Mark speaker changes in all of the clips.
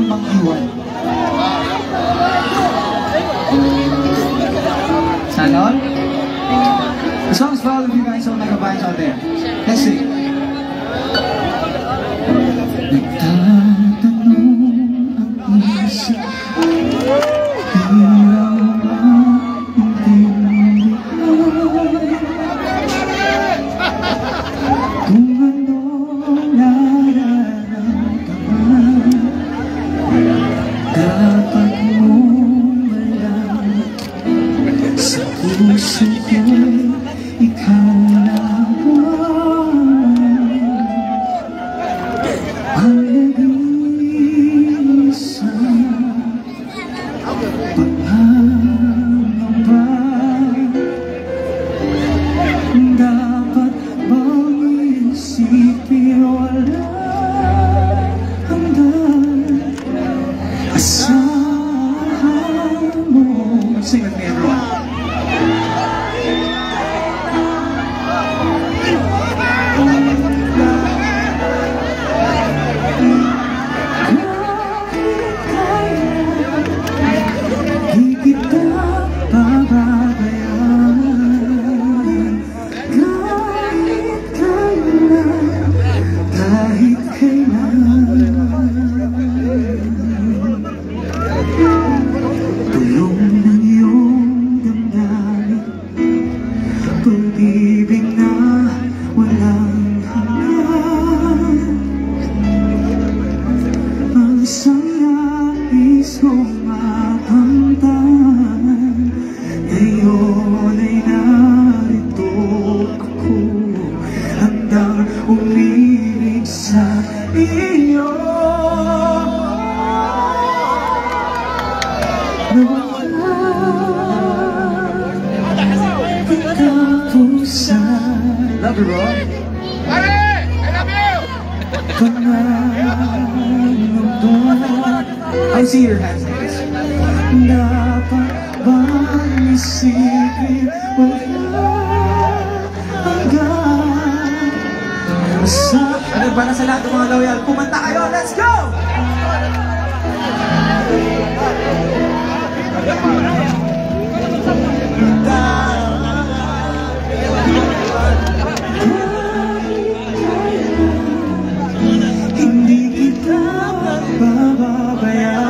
Speaker 1: mang iwan. Sana all? The song's for all of you guys, all my kabayans out there. Let's sing. Nagtatanong ang isa, sing with me, everyone. Love you, bro.
Speaker 2: Pare! I love
Speaker 1: you! I see your hands like this. Dapat bang isipin wala hanggang ano ba na sa lahat ng mga loyal? Kumanta kayo! Let's go! Hindi kita pababayaan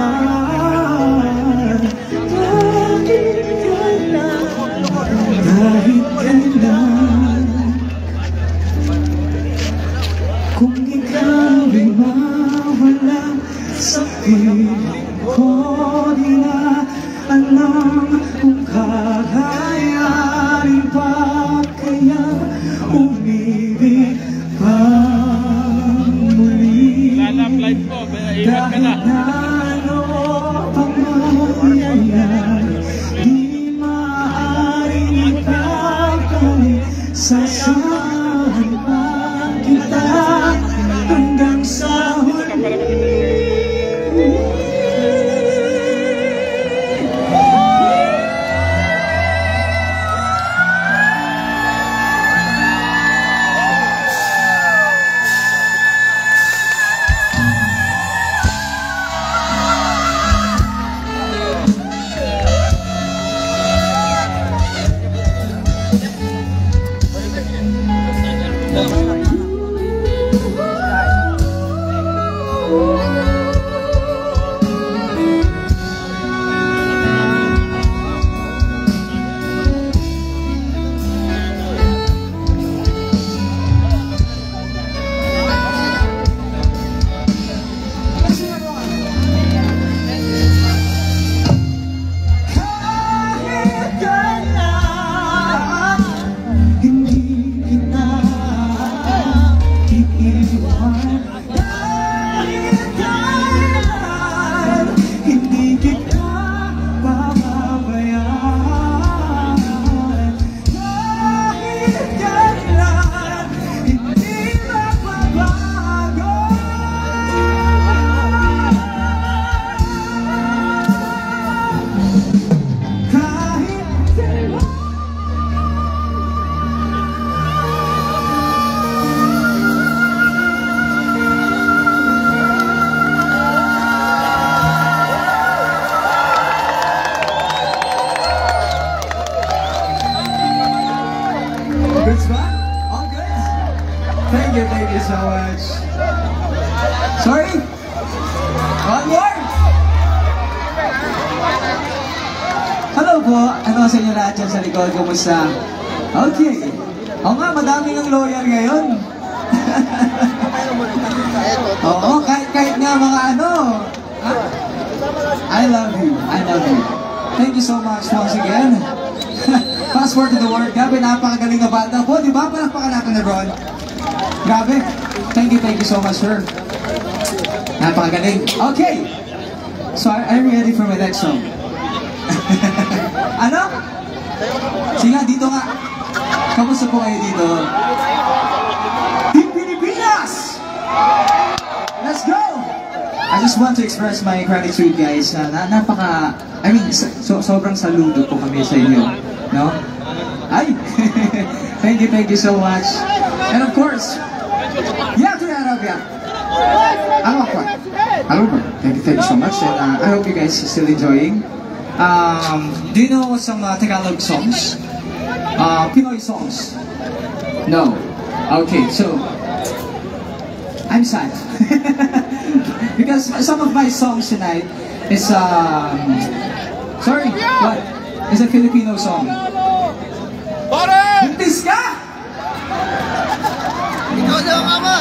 Speaker 1: kahit kailan kung ikaw'y mawala sa piling ko, di na alam kung kakayanin pa kaya umibig pa muli.
Speaker 2: Lalap-live ko, ingat ka na.
Speaker 1: Kahit na ano pang mangyayari, di maaaring ipagpalit sa saan man kita hanggang sa huli. so much. Sorry? One more? Hello po. Ano sa inyo lahat dyan sa likod? Kumusta? Okay. Oo nga, madaming ang loyal ngayon. Oo, kahit nga mga ano. I love you. I love you. Thank you so much once again. Fast forward to the World Cup. Napakagaling na banda po. Di ba? Palakpakan natin na Ron. Grabe. Thank you so much, sir. Napakagaling. Okay. So, are you ready for my next song? Ano? Sige nga, dito nga. Kamusta po kayo dito? Team Pilipinas! Let's go! I just want to express my gratitude, guys. Sobrang saludo po kami sa inyo. No? Ay! Thank you so much. And of course, yeah, to Arabia. Hello, thank you so much. And I hope you guys are still enjoying. Do you know some Tagalog songs? Pinoy songs? No. Okay, so I'm sad because some of my songs tonight is sorry, what? It's a Filipino song. Buntis ka!
Speaker 3: Ikaw daw ang ama!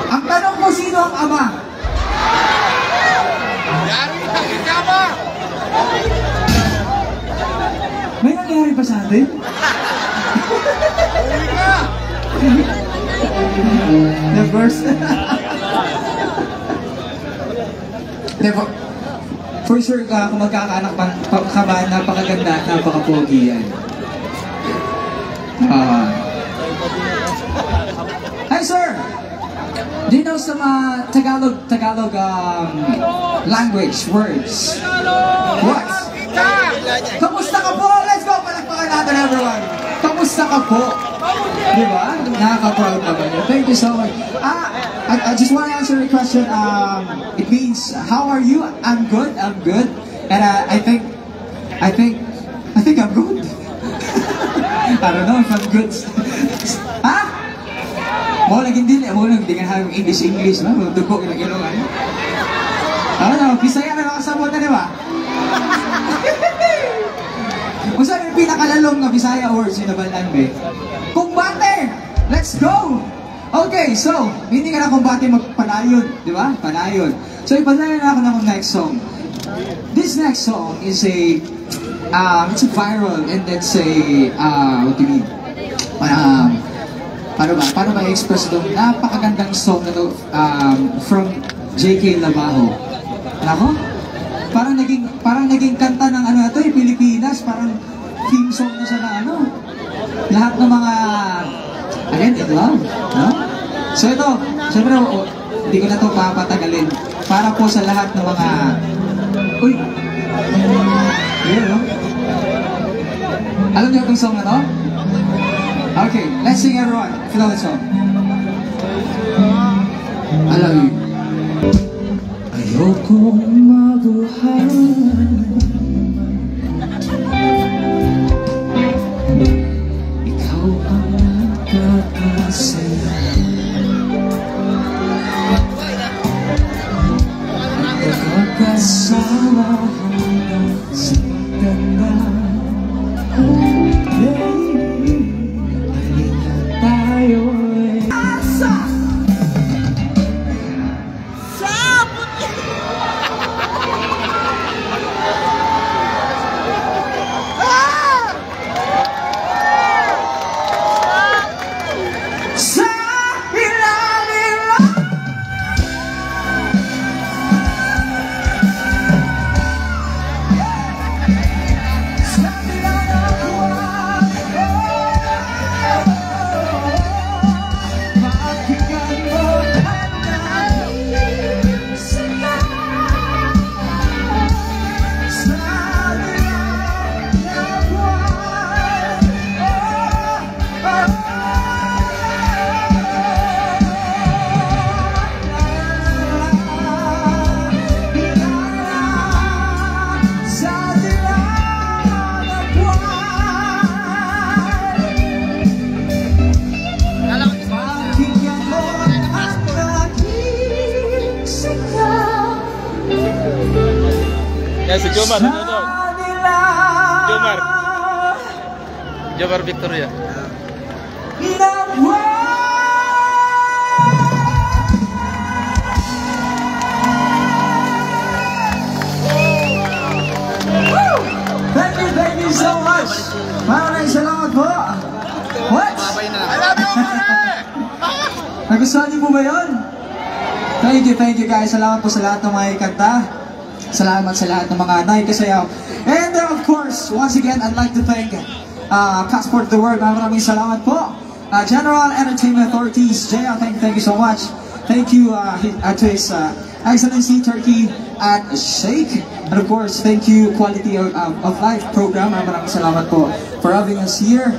Speaker 1: Ang tanong mo, sino ang ama?
Speaker 2: Yari ka, ama!
Speaker 1: May nangyari pa sa atin?
Speaker 2: Uwi ka!
Speaker 1: The first. For sure kung magkakaanak ka ba, napakaganda, napakapogi yan. Hi sir! Do you know some Tagalog language words? What? Kamusta ka po? Let's go! Palakpakan natin everyone! Kamusta ka po? Diba? Nakaka-proud naman yun. Thank you so much. I just want to answer your question. It means, how are you? I'm good. I'm good. And I think I'm good. I don't know if I'm good. Ha? Mo lagi din, mo lang dengan hal English, no? Dugo ilang ano. Ano, Bisaya na nakasabot na, di ba? Kung saan yung pinakalalong na Bisaya words yung nabalan, be? Kumbate! Let's go! Okay, so, hindi ka na kumbate magpanayon, di ba? Panayon. So, ipanayon na ako ng next song. This next song is it's a viral and it's a, what do you mean? Paano ba i-express itong napakagandang song na to from J.K. Labajo. Nako? Parang naging kanta ng ano na to, Pilipinas, parang theme song na siya ng ano. Lahat ng mga, again, in love. No? So ito, syempre, hindi ko na to papatagalin. Para po sa lahat ng mga, uy! Yun, no? Alam niyo itong song na to? Okay, let's sing everyone. If you know the song. I love you. Ayokong mabuhay. Ikaw ang nagkakasaya. Ang pagkakasama hanggang sa ganda.
Speaker 3: Ayan si Jomar, nanonood. Jomar. Jomar Victoria.
Speaker 1: Thank you so much. Maraming salamat po. What?
Speaker 2: I love you, pare!
Speaker 1: Nagustuhan niyo po ba yun? Thank you guys. Salamat po sa lahat ng mga kanta. Salamat sa lahat ng mga nakikisayaw. And of course, once again, I'd like to thank Passport the World. Maraming salamat po. General Entertainment Authorities, JL, thank you so much. Thank you to His Excellency Turkey at Sheikh. And of course, thank you Quality of Life program. Maraming salamat po for having us here.